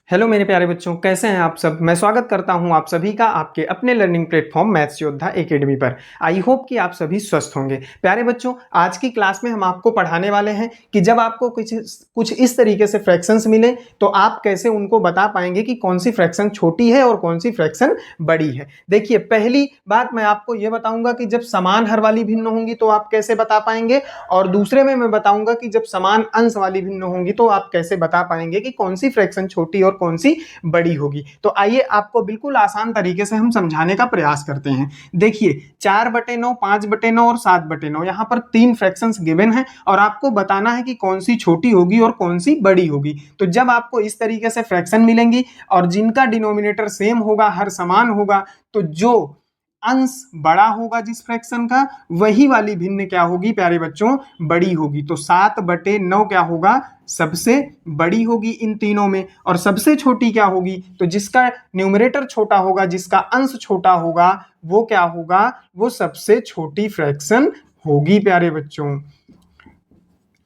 Hello मेरे प्यारे बच्चों, कैसे हैं आप सब। मैं स्वागत करता हूं आप सभी का आपके अपने लर्निंग प्लेटफॉर्म मैथ्स योद्धा एकेडमी पर। आई होप कि आप सभी स्वस्थ होंगे। प्यारे बच्चों, आज की क्लास में हम आपको पढ़ाने वाले हैं कि जब आपको कुछ इस तरीके से फ्रैक्शंस मिले तो आप कैसे उनको बता पाएंगे कि कौन सी फ्रैक्शन छोटी है और कौन सी फ्रैक्शन बड़ी है। देखिए, पहली बात मैं आपको ये बताऊंगा कि जब समान हर वाली भिन्न होंगी तो आप कैसे बता पाएंगे, और दूसरे में मैं बताऊंगा कि जब समान अंश वाली भिन्न होंगी तो आप कैसे बता पाएंगे कि कौन सी फ्रैक्शन छोटी और कौन सी बड़ी होगी। तो आइए आपको बिल्कुल आसान तरीके से हम समझाने का प्रयास करते हैं। देखिए, 4/9, 5/9 और 7/9 यहाँ पर तीन फ्रैक्शंस गिवन हैं और आपको बताना है कि कौन सी छोटी होगी और कौन सी बड़ी होगी। तो जब आपको इस तरीके से फ्रैक्शन मिलेंगी और जिनका डिनोमिनेटर सेम होगा, हर समान होगा, तो जो अंश बड़ा होगा जिस फ्रैक्शन का, वही वाली भिन्न क्या होगी प्यारे बच्चों, बड़ी होगी। तो 7/9 क्या होगा, सबसे बड़ी होगी इन तीनों में। और सबसे छोटी क्या होगी, तो जिसका न्यूमरेटर छोटा होगा, जिसका अंश छोटा होगा, वो क्या होगा, वो सबसे छोटी फ्रैक्शन होगी प्यारे बच्चों।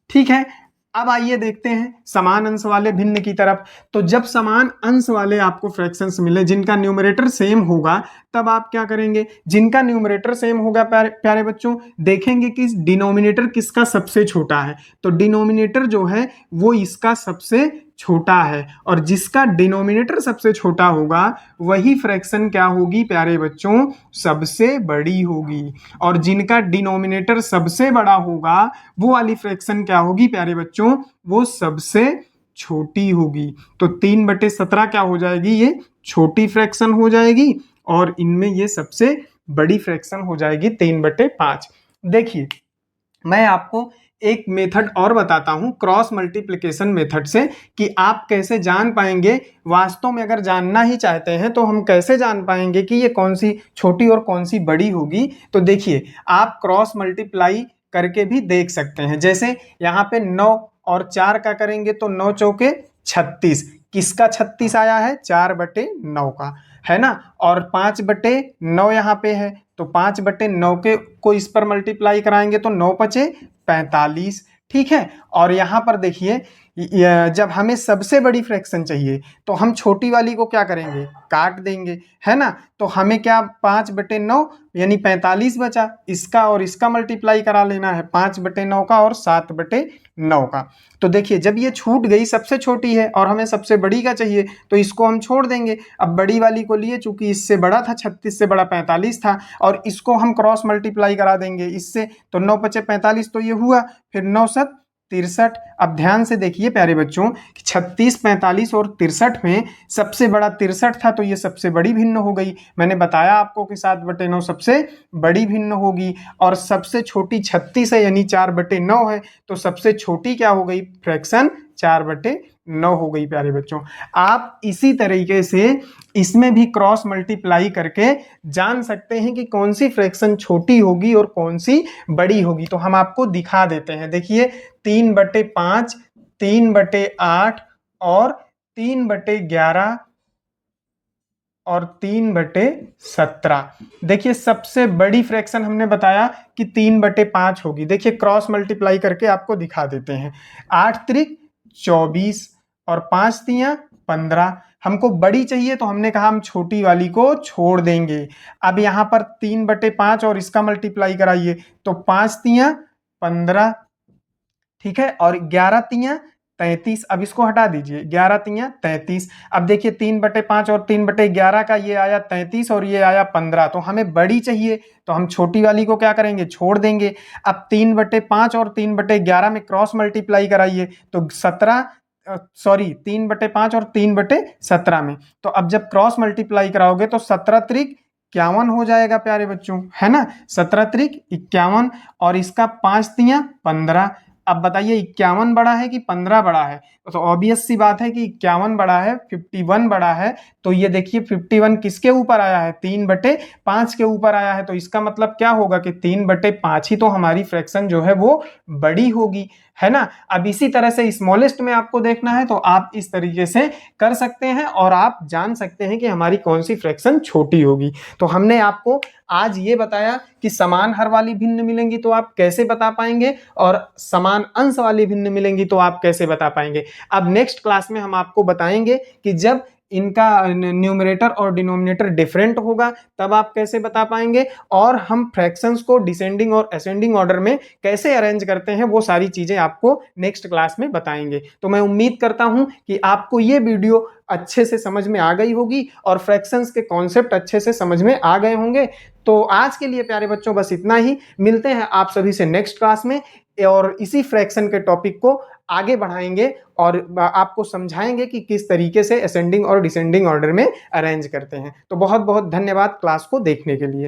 ठीक है, अब आइए देखते हैं समान अंश वाले भिन्न की तरफ। तो जब समान अंश वाले आपको फ्रैक्शंस मिले जिनका न्यूमरेटर सेम होगा, तब आप क्या करेंगे, जिनका न्यूमरेटर सेम होगा प्यारे बच्चों, देखेंगे कि डिनोमिनेटर किसका सबसे छोटा है। तो डिनोमिनेटर जो है वो इसका सबसे छोटा है, और जिसका डिनोमिनेटर सबसे छोटा होगा वही फ्रैक्शन क्या होगी प्यारे बच्चों, सबसे बड़ी होगी। और जिनका डिनोमिनेटर सबसे बड़ा होगा वो वाली फ्रैक्शन क्या होगी प्यारे बच्चों, वो सबसे छोटी होगी। तो 3/17 क्या हो जाएगी, ये छोटी फ्रैक्शन हो जाएगी, और इनमें ये सबसे बड़ी फ्रैक्शन हो जाएगी 3/5। देखिए, मैं आपको एक मेथड और बताता हूं क्रॉस मल्टीप्लिकेशन मेथड से, कि आप कैसे जान पाएंगे। वास्तव में अगर जानना ही चाहते हैं तो हम कैसे जान पाएंगे कि ये कौन सी छोटी और कौन सी बड़ी होगी। तो देखिए, आप क्रॉस मल्टीप्लाई करके भी देख सकते हैं। जैसे यहाँ पे 9 और 4 का करेंगे तो 9 चौके 36, किसका 36 आया है, 4/9 का, है ना। और 5/9 यहाँ पे है, तो 5/9 के को इस पर मल्टीप्लाई कराएंगे तो 9×5 = 45। ठीक है, और यहाँ पर देखिए, जब हमें सबसे बड़ी फ्रैक्शन चाहिए तो हम छोटी वाली को क्या करेंगे, काट देंगे, है ना। तो हमें क्या 5/9 यानी 45 बचा, इसका और इसका मल्टीप्लाई करा लेना है, 5/9 का और 7/9 का। तो देखिए, जब ये छूट गई, सबसे छोटी है और हमें सबसे बड़ी का चाहिए, तो इसको हम छोड़ देंगे। अब बड़ी वाली को लिए, चूंकि इससे बड़ा था, 36 से बड़ा 45 था, और इसको हम क्रॉस मल्टीप्लाई करा देंगे इससे, तो 9×5 = 45, तो ये हुआ। फिर 9×7 = 63। अब ध्यान से देखिए प्यारे बच्चों कि 36, 45 और 63 में सबसे बड़ा 63 था, तो ये सबसे बड़ी भिन्न हो गई। मैंने बताया आपको कि 7/9 सबसे बड़ी भिन्न होगी, और सबसे छोटी 36 है यानी 4/9 है, तो सबसे छोटी क्या हो गई फ्रैक्शन, 4/9 हो गई प्यारे बच्चों। आप इसी तरीके से इसमें भी क्रॉस मल्टीप्लाई करके जान सकते हैं कि कौन सी फ्रैक्शन छोटी होगी और कौन सी बड़ी होगी। तो हम आपको दिखा देते हैं। देखिए, 3/5, 3/8 और 3/11 और 3/17। देखिए, सबसे बड़ी फ्रैक्शन हमने बताया कि 3/5 होगी। देखिए, क्रॉस मल्टीप्लाई करके आपको दिखा देते हैं। 8×3 = 24 और 5×3 = 15। हमको बड़ी चाहिए तो हमने कहा हम छोटी वाली को छोड़ देंगे। अब यहाँ पर 3/5 और इसका मल्टीप्लाई कराइए, तो 5×3 = 15, ठीक है, और 11×3 = 33। अब इसको हटा दीजिए, 11×3 = 33। अब देखिए, 3/5 और 3/11 का ये आया 33 और ये आया 15, तो हमें बड़ी चाहिए, तो हम छोटी वाली को क्या करेंगे, छोड़ देंगे। अब 3/5 और 3/11 में क्रॉस मल्टीप्लाई कराइए, तो 3/5 और 3/17 में, तो अब जब क्रॉस मल्टीप्लाई कराओगे तो 17×3 = 51 हो जाएगा प्यारे बच्चों, है ना। 17×3 = 51, और इसका 5×3 = 15। अब बताइए, 51 बड़ा है कि 15 बड़ा है, तो ऑब्वियस सी बात है कि 51 बड़ा है, 51 बड़ा है। तो ये देखिए, 51 किसके ऊपर आया है, 3/5 के ऊपर आया है, तो इसका मतलब क्या होगा कि 3/5 ही तो हमारी फ्रैक्शन जो है वो बड़ी होगी, है ना। अब इसी तरह से स्मॉलेस्ट में आपको देखना है तो आप इस तरीके से कर सकते हैं, और आप जान सकते हैं कि हमारी कौन सी फ्रैक्शन छोटी होगी। तो हमने आपको आज ये बताया कि समान हर वाली भिन्न मिलेंगी तो आप कैसे बता पाएंगे, और समान समान अंश वाली भिन्न मिलेंगी तो आप कैसे बता पाएंगे। अब नेक्स्ट क्लास में हम आपको बताएंगे कि जब इनका न्यूमरेटर और डिनोमिनेटर डिफरेंट होगा तब आप कैसे बता पाएंगे, और हम फ्रैक्शंस को डिसेंडिंग और असेंडिंग ऑर्डर में कैसे अरेंज करते हैं वो सारी चीजें आपको नेक्स्ट क्लास में बताएंगे। तो मैं उम्मीद करता हूं कि आपको ये वीडियो अच्छे से समझ में आ गई होगी और फ्रैक्शंस के कॉन्सेप्ट अच्छे से समझ में आ गए होंगे। तो आज के लिए प्यारे बच्चों बस इतना ही। मिलते हैं आप सभी से नेक्स्ट क्लास में और इसी फ्रैक्शन के टॉपिक को आगे बढ़ाएंगे और आपको समझाएंगे कि किस तरीके से असेंडिंग और डिसेंडिंग ऑर्डर में अरेंज करते हैं। तो बहुत बहुत धन्यवाद क्लास को देखने के लिए।